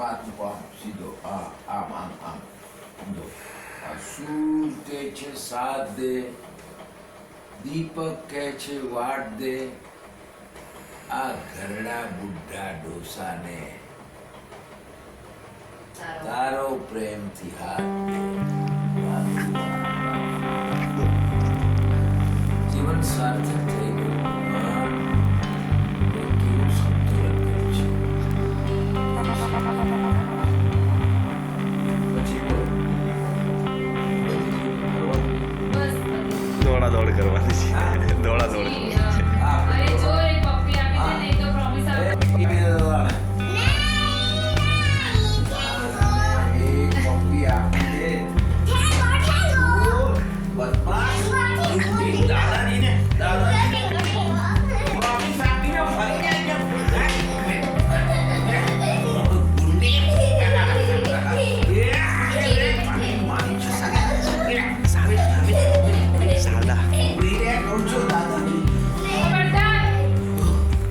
આમ સીધો આમ જો આ સૂર કે છે સાથ દે, દીપક કે છે વાટ દે, આ ઘરડા બુઢા ડોસાને તારો પ્રેમથી હાથ દે. જીવન સાર્થક થઈ ગયું. કેવું સંતુલન કર્યું છે. પછી દોડા દોડ કરવાની છે. દોડા દોડ અરે જો એક પપ્પી આપી છે ને એ તો પ્રોમિસ આપે.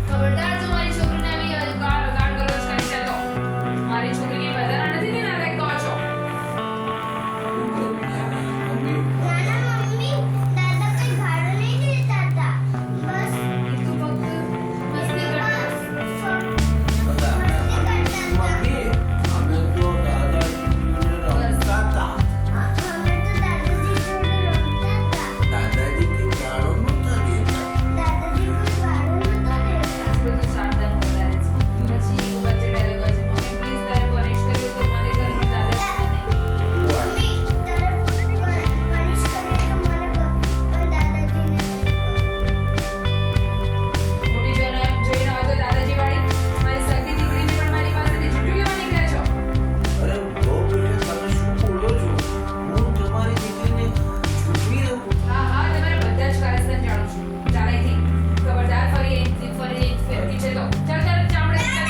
ખબરદાર જો મારી છોકરીને આવી ગાળ ગલોચ કરશે તો મારી છોકરીને વધારા નથી ને નારે કહો છો. તું ફક્ત મસ્તી બધું સાવધાન વધારે છે. પછી વચ્ચે ડાયલોગ હોય છે, મમ્મી પ્લીઝ તારે પનિશ કર્યું તો મને ઘરમાં દાદા જ નહીં. મોટી જોઈને હોય તો દાદાજી વાળી મારી સગી દીકરીને પણ મારી પાસેથી છૂટી લેવા નીકળ્યા છો. અરે બહુ બેટા તમે શું બોલો છો? હું તમારી દીકરીને છૂટવી દઉં? હા તમારે બધા જ કારસ્તાન જાણું છું. ચાલ અહીંથી. ખબરદાર ફરી ફેરકી છે તો ચાલ ચામડે ચાલ.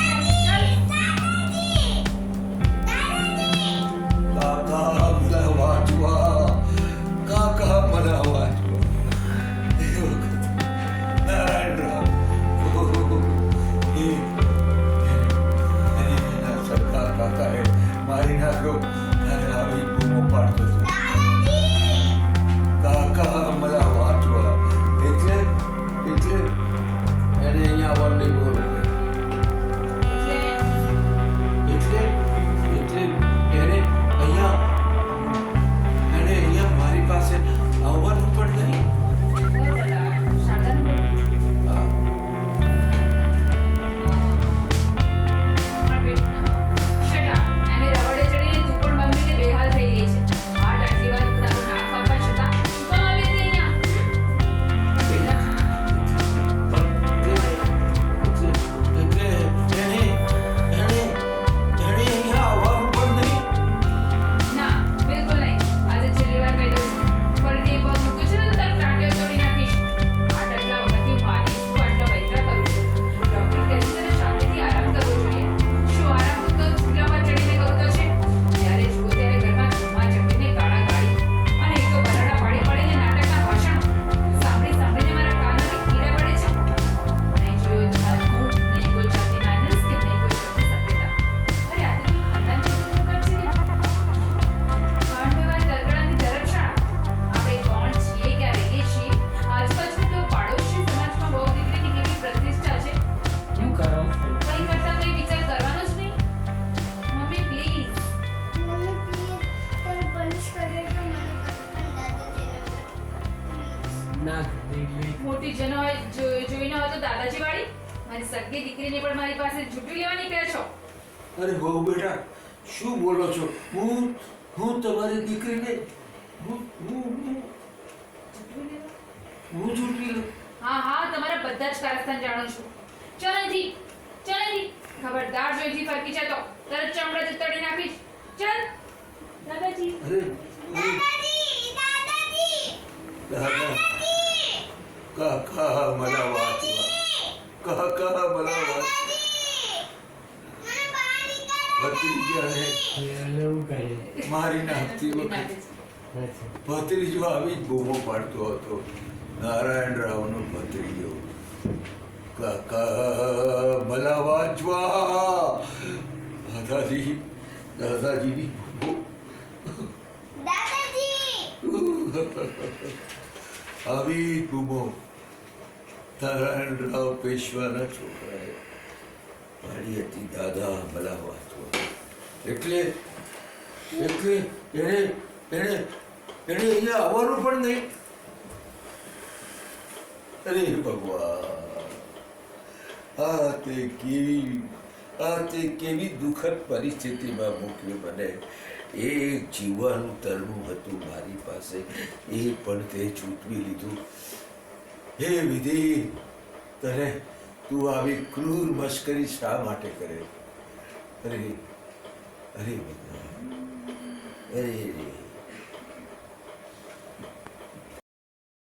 કાકા મને વાંચવા. એ વખત નારાયણ રામ એના સરકાર કાકાએ મારી નાખ્યો અને આવી બૂમો પાડતો હતો. કાકા મને વાંચવા એટલે એને અહીંયા આવવાનું નહીં બોલ. એટલે એને અહીંયા મારી પાસે આવવાનું પણ નહીં. હા. એટલે એને અહીંયા આવવાનું પણ નહીં. મોટી જનો જોઈને હોય તો દાદાજી વાળી મારી સગી દીકરીને પણ મારી પાસે છૂટી લેવા નીકળ્યા છો. અરે બહુ બેટા શું બોલો છો? હું તમારી દીકરીને હું છૂટવી લઉં? હા તમારા બધા જ કારસ્તાન જાણું છું. ચાલ અહીંથી. ખબરદાર જો અહીંથી ફરકી જાય તો તરત ચામડા તળી નાખીશ. ચાલ દાદાજી. દાદા કાકા મને વાંચવા. કાકા મને વાંચવા. ભત્રીજાને મારી નાખતી વખત ભત્રીજો આવી જ બૂમો પાડતો હતો. નારાયણ રાવનો ભત્રીજો. કાકા मला वाचवा. દાદાજીની આવી ગુમો નારાયણરાવ પેશવાના છોકરાએ પાડી હતી. દાદા ભલા વાંચો એટલે એટલે એને એને એને અહીંયા આવવાનું પણ નહીં. અરે ભગવાન, આ તે કેવી દુઃખદ પરિસ્થિતિમાં મૂક્યું મને. એક જીવવાનું તરણું હતું મારી પાસે, એ પણ તે ચૂંટવી લીધું. હે વિધિ, તને તું આવી ક્રૂર મશ્કરી શા માટે કરે? અરે અરે ભગવાન, અરે